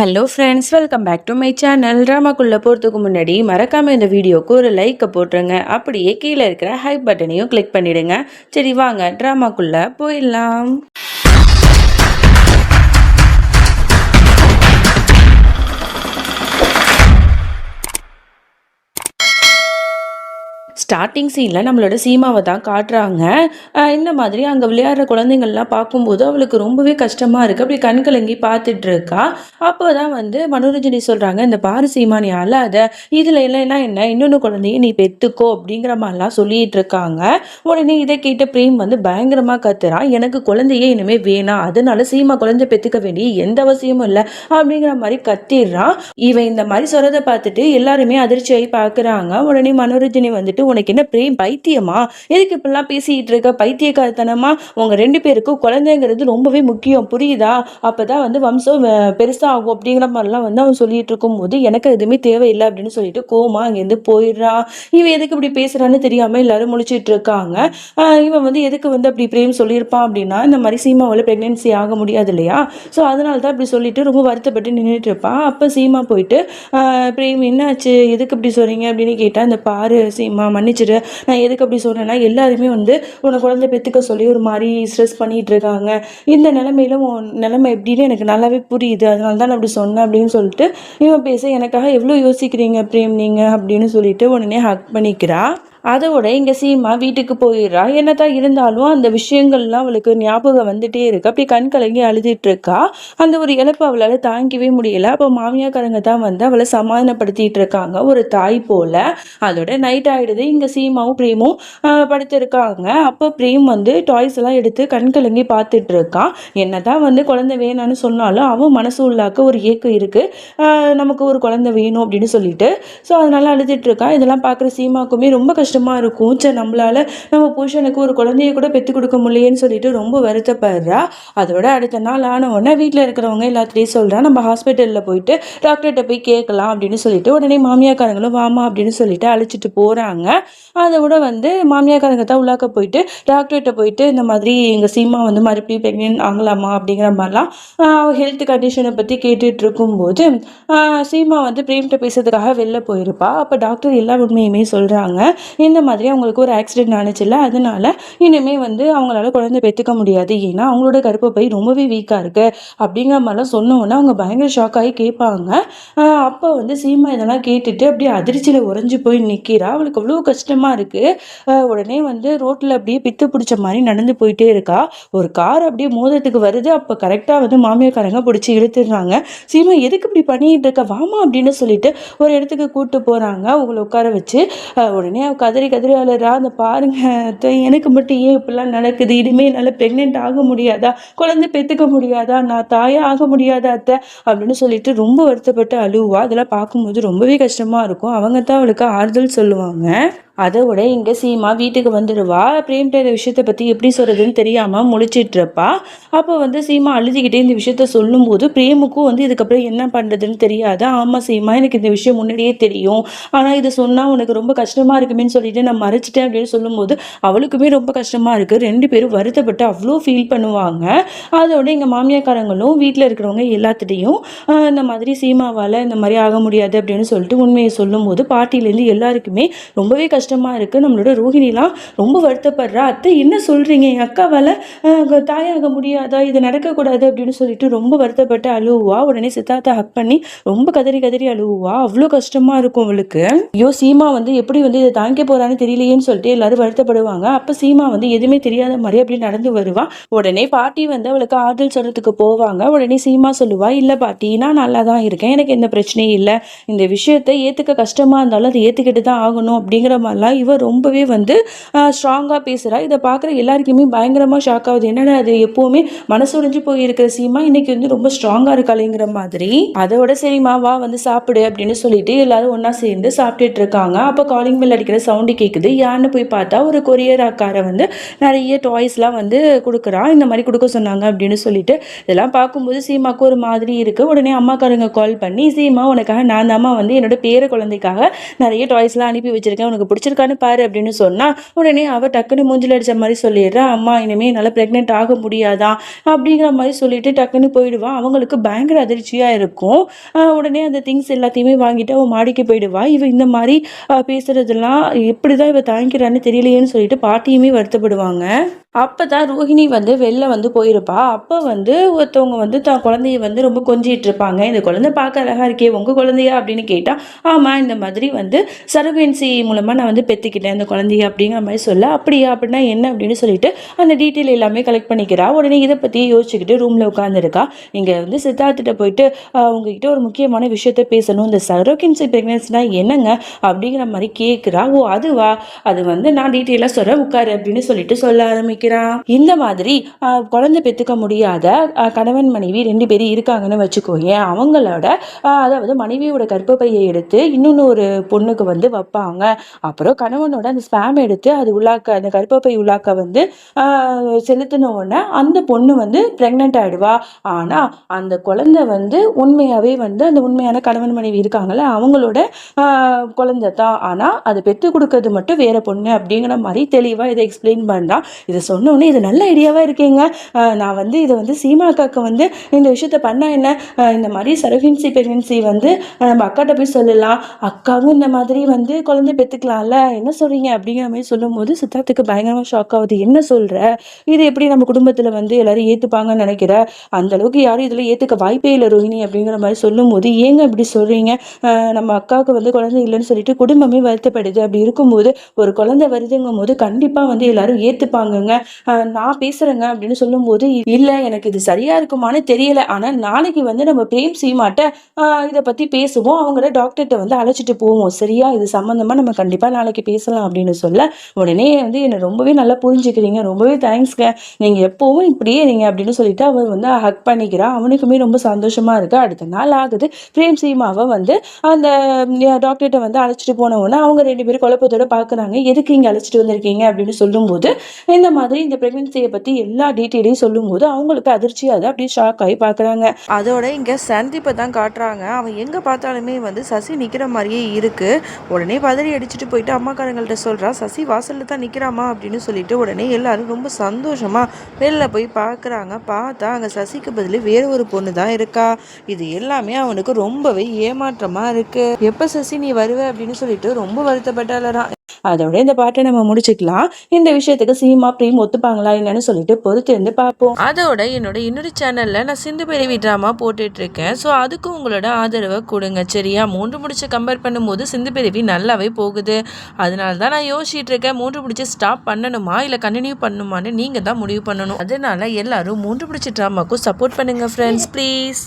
Hello friends, welcome back to my channel. ட்ராமாக்குள்ளே போகிறதுக்கு முன்னாடி மறக்காமல் இந்த வீடியோக்கு ஒரு லைக்கை போட்டுருங்க. அப்படியே கீழே இருக்கிற ஹைப் பட்டனையும் கிளிக் பண்ணிவிடுங்க. சரி வாங்க ட்ராமாக்குள்ளே போயிடலாம். ஸ்டார்டிங் சீனில் நம்மளோட சீமாவை தான் காட்டுறாங்க. இந்த மாதிரி அங்கே விளையாடுற குழந்தைங்கள்லாம் பார்க்கும்போது அவளுக்கு ரொம்பவே கஷ்டமாக இருக்குது. அப்படி கண் கலங்கி பார்த்துட்டு இருக்கா. அப்போ தான் மனோரஞ்சனி சொல்கிறாங்க, இந்த பாரு சீமா, நீ அழாத, இதில் இல்லைன்னா என்ன, இன்னொன்று குழந்தைய நீ பெற்றுக்கோ அப்படிங்கிற மாதிரிலாம் சொல்லிட்டு இருக்காங்க. உடனே இதை கேட்ட பிரேம் பயங்கரமாக கத்துறான், எனக்கு குழந்தையே இனிமேல் வேணாம், அதனால சீமா குழந்தை பெற்றுக்க வேண்டிய எந்த அவசியமும் இல்லை அப்படிங்கிற மாதிரி கத்திடுறான். இவன் இந்த மாதிரி சொல்றதை பார்த்துட்டு எல்லாருமே அதிர்ச்சியாகி பார்க்குறாங்க. உடனே மனோரஞ்சனி உனக்கு என்ன பிரேம் பைத்தியமா, எதுக்கு இப்படிலாம் பேசிட்டு இருக்க, பைத்தியக்காரத்தனமா, உங்க 2 பேருக்கும் குழந்தைங்கிறது ரொம்பவே முக்கியம், புரியுதா, அப்பதான் வம்சம் பெருசா ஆகும் அப்படிங்கிற மாதிரிலாம் அவன் சொல்லிட்டு இருக்கும் போது எனக்கு எதுவுமே தேவையில்லை அப்படின்னு சொல்லிட்டு கோமா அங்கேருந்து போயிடுறான். இவன் எதுக்கு இப்படி பேசுறான்னு தெரியாம எல்லாரும் முழிச்சிட்டு இருக்காங்க. இவன் எதுக்கு அப்படி பிரேம் சொல்லியிருப்பான் அப்படின்னா, இந்த மாதிரி சீமாவில் பிரெக்னன்சி ஆக முடியாது இல்லையா, ஸோ அதனால தான் இப்படி சொல்லிட்டு ரொம்ப வருத்தப்பட்டு நின்றுட்டு இருப்பான். அப்போ சீமா போயிட்டு பிரேம் என்னாச்சு, எதுக்கு இப்படி சொல்றீங்க அப்படின்னு கேட்டா, இந்த பாரு சீமா மன்னிச்சிடு, நான் எதுக்கு அப்படி சொன்னேன்னா, எல்லாருமே உன்னை குழந்தை பெற்றுக்க சொல்லி ஒரு மாதிரி ஸ்ட்ரெஸ் பண்ணிட்டு இருக்காங்க, இந்த நிலைமையில உன் நிலைமை எப்படின்னு எனக்கு நல்லாவே புரியுது, அதனால தான் நான் அப்படி சொன்னேன் அப்படின்னு சொல்லிட்டு இவன் பேச, எனக்காக எவ்வளோ யோசிக்கிறீங்க பிரேம் நீங்க அப்படின்னு சொல்லிட்டு உடனே ஹக் பண்ணிக்கிறா. அதோட இங்கே சீமா வீட்டுக்கு போயிடுறா. என்னதான் இருந்தாலும் அந்த விஷயங்கள்லாம் அவளுக்கு ஞாபகம் வந்துட்டே இருக்கு. அப்படி கண் கலங்கி அழுதுட்டு இருக்கா. அந்த ஒரு இழப்பு அவளால் தாங்கிக்கவே முடியல. அப்போ மாமியாக்காரங்க தான் அவளை சமாதானப்படுத்திட்டு இருக்காங்க, ஒரு தாய் போல. அதோட நைட் ஆயிடுது. இங்கே சீமாவும் பிரேமும் படுத்திருக்காங்க. அப்போ பிரேம் டாய்ஸ் எல்லாம் எடுத்து கண் கலங்கி பார்த்துட்டு இருக்கான். என்னதான் குழந்தை வேணான்னு சொன்னாலும் அவன் மனசு உள்ளாக்க ஒரு ஏக்கம் இருக்கு, நமக்கு ஒரு குழந்தை வேணும் அப்படின்னு சொல்லிட்டு. ஸோ அதனால அழுதுட்டு இருக்கான். இதெல்லாம் பார்க்குற சீமாக்குமே ரொம்ப கஷ்டமா இருக்கும். நம்மளால நம்ம புருஷனுக்கு ஒரு குழந்தைய கூட பெற்று கொடுக்க முடியலன்னு சொல்லிட்டு ரொம்ப வருத்தப்படுறா. அதோட அடுத்த நாள் ஆன உடனே வீட்டில் இருக்கிறவங்க எல்லாத்தையும் சொல்றா, நம்ம ஹாஸ்பிட்டலில் போயிட்டு டாக்டர்கிட்ட போய் கேட்கலாம் அப்படின்னு சொல்லிட்டு உடனே மாமியாக்காரங்களும் வாமா அப்படின்னு சொல்லிட்டு அழைச்சிட்டு போறாங்க. அதோட மாமியாக்காரங்க தான் உள்ளாக்க போயிட்டு டாக்டர்கிட்ட போயிட்டு இந்த மாதிரி எங்கள் சீமா மறுபடியும் ப்ரெக்னென்ட் ஆகலாமா அப்படிங்கிற மாதிரிலாம் ஹெல்த் கண்டிஷனை பற்றி கேட்டுட்டு இருக்கும்போது சீமா பிரேம்கிட்ட பேசுறதுக்காக வெளில போயிருப்பா. அப்போ டாக்டர் எல்லா உண்மையுமே சொல்கிறாங்க, இந்த மாதிரி அவங்களுக்கு ஒரு ஆக்சிடென்ட் ஆனிச்சுல, அதனால இனிமே அவங்களால குழந்தை பெற்றுக்க முடியாது, ஏன்னா அவங்களோட கர்ப்பப்பை ரொம்பவே வீக்காக இருக்கு அப்படிங்கிற மாதிரிலாம் சொன்னோன்னா அவங்க பயங்கர ஷாக் ஆகி கேட்பாங்க. அப்போ சீமா இதெல்லாம் கேட்டுட்டு அப்படியே அதிர்ச்சியில் உறைஞ்சி போய் நிற்கிறா. அவளுக்கு அவ்வளோ கஷ்டமாக இருக்குது. உடனே ரோட்டில் அப்படியே பித்து பிடிச்ச மாதிரி நடந்து போயிட்டே இருக்கா. ஒரு கார் அப்படியே மோதத்துக்கு வருது. அப்போ கரெக்டாக மாமியாக்காரங்க பிடிச்சி இழுத்துடுறாங்க. சீமா எதுக்கு இப்படி பண்ணிட்டு இருக்க, வாமா அப்படின்னு சொல்லிட்டு ஒரு இடத்துக்கு கூப்பிட்டு போகிறாங்க. அவங்களை உட்கார வச்சு உடனே கதறி கதறி அழுறா. அந்த பாருங்க, எனக்கு மட்டும் ஏன் இப்படிலாம் நடக்குது, இனிமே என்னால் ப்ரெக்னென்ட் ஆக முடியாதா, குழந்தை பெற்றுக்க முடியாதா, நான் தாயா ஆக முடியாதா அத்தை அப்படின்னு சொல்லிட்டு ரொம்ப வருத்தப்பட்டு அழுவா. அதெல்லாம் பார்க்கும்போது ரொம்பவே கஷ்டமாக இருக்கும். அவங்க தான் அவளுக்கு ஆறுதல் சொல்லுவாங்க. அதோட இங்கே சீமா வீட்டுக்கு வந்துடுவா. பிரேம்கிட்ட இந்த விஷயத்தை பற்றி எப்படி சொல்கிறதுன்னு தெரியாமல் முழிச்சிட்டு இருப்பா. அப்போ சீமா அழுதுகிட்டே இந்த விஷயத்த சொல்லும்போது பிரேமுக்கும் இதுக்கப்புறம் என்ன பண்ணுறதுன்னு தெரியாது. ஆமாம் சீமா, எனக்கு இந்த விஷயம் முன்னாடியே தெரியும், ஆனால் இதை சொன்னால் உனக்கு ரொம்ப கஷ்டமாக இருக்குமேன்னு சொல்லிட்டு நான் மறைச்சிட்டேன் அப்படின்னு சொல்லும்போது அவளுக்குமே ரொம்ப கஷ்டமாக இருக்குது. 2 பேரும் வருத்தப்பட்டு அவ்வளோ ஃபீல் பண்ணுவாங்க. அதோட எங்கள் மாமியாக்காரங்களும் வீட்டில் இருக்கிறவங்க எல்லாத்துட்டையும் இந்த மாதிரி சீமாவால் இந்த மாதிரி ஆக முடியாது அப்படின்னு சொல்லிட்டு உண்மையை சொல்லும்போது பாட்டிலேருந்து எல்லாருக்குமே ரொம்பவே கஷ்டமாக இருக்குது. நம்மளோட ரோஹிணிலாம் ரொம்ப வருத்தப்படுறா. அத்தை என்ன சொல்கிறீங்க, என் அக்காவால் தாயாக முடியாதா, இது நடக்கக்கூடாது அப்படின்னு சொல்லிட்டு ரொம்ப வருத்தப்பட்டு அழுவா. உடனே சித்தார்த்தை ஹக் பண்ணி ரொம்ப கதறி கதறி அழுவா. அவ்வளோ கஷ்டமாக இருக்கும் அவளுக்கு. ஐயோ சீமா எப்படி இதை தாங்க போகிறான்னு தெரியலையேன்னு சொல்லிட்டு எல்லாரும் வருத்தப்படுவாங்க. அப்போ சீமா எதுவுமே தெரியாத மாதிரி அப்படி நடந்து வருவா. உடனே பாட்டி அவளுக்கு ஆறுதல் சொல்கிறதுக்கு போவாங்க. உடனே சீமா சொல்லுவா, இல்லை பாட்டி, நான் நல்லா தான் இருக்கேன், எனக்கு எந்த பிரச்சனையும் இல்லை, இந்த விஷயத்தை ஏற்றுக்க கஷ்டமாக இருந்தாலும் அதை ஏற்றுக்கிட்டு தான் ஆகணும் அப்படிங்கிற மாதிரிலாம் இவ ரொம்பவே ஸ்ட்ராங்காக பேசுகிறா. இதை பார்க்குற எல்லாருக்குமே பயங்கரமாக ஷாக் ஆகுது. என்னடா அது, எப்போவுமே மனசுடைஞ்சு போயிருக்கிற சீமா இன்னைக்கு ரொம்ப ஸ்ட்ராங்காக இருக்காளேங்கிற மாதிரி. அதோட சரிம்மா வா சாப்பிடு அப்படின்னு சொல்லிட்டு எல்லாரும் ஒன்றா சேர்ந்து சாப்பிட்டுட்டு இருக்காங்க. அப்போ காலிங் பெல் அடிக்கிற சவுண்டு கேட்குது. யாருன்னு போய் பார்த்தா ஒரு கொரியர் அக்காரை நிறைய டாய்ஸ்லாம் கொடுக்குறான். இந்த மாதிரி கொடுக்க சொன்னாங்க அப்படின்னு சொல்லிட்டு இதெல்லாம் பார்க்கும்போது சீமாவுக்கு ஒரு மாதிரி இருக்குது. உடனே அம்மாக்காரங்க கால் பண்ணி, சீமா உனக்காக நான் தாம்மா என்னோட பேர குழந்தைக்காக நிறைய டாய்ஸ்லாம் அனுப்பி வச்சிருக்கேன், உனக்கு பிடிச்ச பிடிச்சிருக்கான்னு பாரு அப்படின்னு சொன்னா உடனே அவ டக்குன்னு மூஞ்சில அடிச்ச மாதிரி சொல்லிடுறா, அம்மா இனிமே என்னால் ப்ரெக்னென்ட் ஆக முடியாதா அப்படிங்கிற மாதிரி சொல்லிட்டு டக்குன்னு போயிடுவா. அவங்களுக்கு பயங்கர அதிர்ச்சியா இருக்கும். உடனே அந்த திங்ஸ் எல்லாத்தையுமே வாங்கிட்டு அவ மாடிக்கு போயிடுவா. இவ இந்த மாதிரி பேசுறதெல்லாம் எப்படிதான் இவ தாங்கிக்கிறான்னு தெரியலையேன்னு சொல்லிட்டு பாட்டியுமே வருத்தப்படுவாங்க. அப்பதான் ரோஹிணி வந்து வெளில வந்து போயிருப்பா. அப்ப வந்து ஒருத்தவங்க வந்து தான் குழந்தைய வந்து ரொம்ப கொஞ்சிட்டு இருப்பாங்க. இந்த குழந்தை பார்க்க அழகா இருக்கே, உங்க குழந்தையா அப்படின்னு கேட்டா, ஆமா இந்த மாதிரி வந்து சர்வேன்சி மூலமா நான் வந்து பெத்துக்கிட்டேன் இந்த குழந்தைய அப்படிங்கிற மாதிரி சொல்ல, அப்படியா அப்படின்னா என்ன அப்படின்னு சொல்லிட்டு அந்த டீட்டெயில் எல்லாமே கலெக்ட் பண்ணிக்கிறா. உடனே இதை பத்தி யோசிச்சுக்கிட்டு ரூம்ல உட்காந்துருக்கா. இங்க வந்து சித்தார்த்திட்ட போயிட்டு உங்ககிட்ட ஒரு முக்கியமான விஷயத்த பேசணும். இந்த சரோகன்சி பிரெக்னன்சினா என்னங்க அப்படிங்கிற மாதிரி கேட்குறா. ஓ அதுவா, அது வந்து நான் டீட்டெயிலாக சொல்கிறேன் உட்காரு அப்படின்னு சொல்லிட்டு சொல்ல ஆரம்பிக்கிறான். இந்த மாதிரி குழந்தை பெற்றுக்க முடியாத கணவன் மனைவி 2 பேரும் இருக்காங்கன்னு வச்சுக்கோங்க. அவங்களோட அதாவது மனைவியோட கர்ப்பப்பையை எடுத்து இன்னொன்று ஒரு பொண்ணுக்கு வந்து வைப்பாங்க. அப்புறம் கணவனோட அந்த ஸ்பேம் எடுத்து அது உள்ளாக்க அந்த கர்ப்பப்பை உள்ளாக்க வந்து செலுத்தின உடனே அந்த பொண்ணு வந்து ப்ரெக்னென்ட் ஆகிடுவா. ஆனால் அந்த குழந்தை வந்து உண்மையாகவே வந்து அந்த உண்மையான கணவன் மனைவி இருக்காங்கல்ல அவங்களோட குழந்தை தான். ஆனால் அதை பெற்று கொடுக்கறது மட்டும் வேற பொண்ணு அப்படிங்கிற மாதிரி தெளிவாக இதை எக்ஸ்பிளைன் பண்ணுறான். இதை சொன்னோன்னே இது நல்ல ஐடியாவாக இருக்கேங்க. நான் வந்து இதை வந்து சீமா அக்காவுக்கு வந்து இந்த விஷயத்த பண்ணா என்ன, இந்த மாதிரி சரோகன்சி பிரெக்னன்சி வந்து நம்ம அக்காட்ட போய் சொல்லலாம், அக்காவும் இந்த மாதிரி வந்து குழந்தை பெற்றுக்கலாம்ல, என்ன சொல்கிறீங்க அப்படிங்கிற மாதிரி சொல்லும்போது சித்தார்த்துக்கு பயங்கரமாக ஷாக் ஆகுது. என்ன சொல்கிற, இது எப்படி நம்ம குடும்பத்தில் வந்து எல்லாரும் ஏற்றுப்பாங்கன்னு நினைக்கிற, அந்த அளவுக்கு யாரும் இதில் ஏற்றுக்க வாய்ப்பே இல்லை ரோஹிணி அப்படிங்கிற மாதிரி சொல்லும்போது, ஏங்க இப்படி சொல்கிறீங்க, நம்ம அக்காவுக்கு வந்து குழந்தை இல்லைன்னு சொல்லிட்டு குடும்பமே வருத்தப்படுது. அப்படி இருக்கும்போது ஒரு குழந்தை வருதுங்கும் போது கண்டிப்பாக வந்து எல்லாரும் ஏற்றுப்பாங்கங்க, நான் பேசுகிறேங்க அப்படின்னு சொல்லும்போது, இல்லை எனக்கு இது சரியாக இருக்குமான்னு தெரியல, ஆனால் நாளைக்கு வந்து நம்ம பிரேம் சீமாட்ட இதை பற்றி பேசுவோம், அவங்கள டாக்டர்கிட்ட வந்து அழைச்சிட்டு போவோம் சரியா, இது சம்மந்தமாக நம்ம கண்டிப்பாக நாளைக்கு பேசலாம் அப்படின்னு சொல்ல, உடனே வந்து என்னை ரொம்பவே நல்லா புரிஞ்சுக்கிறீங்க, ரொம்பவே தேங்க்ஸ்ங்க, நீங்கள் எப்போவும் இப்படியே இருங்க அப்படின்னு சொல்லிட்டு அவர் வந்து ஹக் பண்ணிக்கிறான். அவனுக்குமே ரொம்ப சந்தோஷமாக இருக்கு. அடுத்த நாள் ஆகுது. பிரேம் சீமாவை வந்து அந்த டாக்டர்கிட்ட வந்து அழைச்சிட்டு போனவுடனே அவங்க 2 பேரும் குழப்பத்தோட பார்க்குறாங்க. எதுக்கு இங்கே அழைச்சிட்டு வந்திருக்கீங்க அப்படின்னு சொல்லும்போது இந்த மாதிரி இந்த பிரெக்னன்சியை பற்றி எல்லா டீட்டெயிலையும் சொல்லும்போது அவங்களுக்கு அதிர்ச்சியாக அப்படியே ஷாக் ஆகி பார்க்குறாங்க. அதோட இங்கே சந்தீப்பை தான் காட்டுறாங்க. அவன் எங்கே பார்த்தாலுமே வந்து சசி நிற்கிற மாதிரியே இருக்கு. உடனே பதறி அடிச்சுட்டு போயிட்டு அம்மாக்காரங்கள்ட்ட சொல்கிறா, சசி வாசலில் தான் நிற்கிறாமா அப்படின்னு சொல்லிட்டு உடனே எல்லாரும் ரொம்ப சந்தோஷமாக வெளில போய் பார்க்குறாங்க. பார்த்தா அங்கே சசிக்கு பதில் வேறு ஒரு பொண்ணு தான் இருக்கா. இது எல்லாமே அவனுக்கு ரொம்பவே ஏமாற்றமாக இருக்குது. எப்போ சசி நீ வருவ அப்படின்னு சொல்லிட்டு ரொம்ப வருத்தப்பட்டாலறான். அதோட இந்த பாட்டை நம்ம முடிச்சுக்கலாம். இந்த விஷயத்துக்கு சீமா பிரேம் ஒத்துப்பாங்களா என்னன்னு சொல்லிட்டு பொறுத்து இருந்து பார்ப்போம். அதோட என்னோட இன்னொரு சேனல்ல நான் சிந்து பிறவி டிராமா போட்டுட்டு இருக்கேன். ஸோ அதுக்கு உங்களோட ஆதரவை கொடுங்க சரியா. 3 முடிச்சு கம்பேர் பண்ணும்போது சிந்து பிறவி நல்லாவே போகுது. அதனால தான் நான் யோசிச்சுட்டு இருக்கேன், 3 முடிச்சு ஸ்டாப் பண்ணணுமா இல்லை கண்டினியூ பண்ணணுமான்னு நீங்கள் தான் முடிவு பண்ணணும். அதனால எல்லாரும் 3 முடிச்சு டிராமாக்கும் சப்போர்ட் பண்ணுங்க ஃப்ரெண்ட்ஸ் ப்ளீஸ்.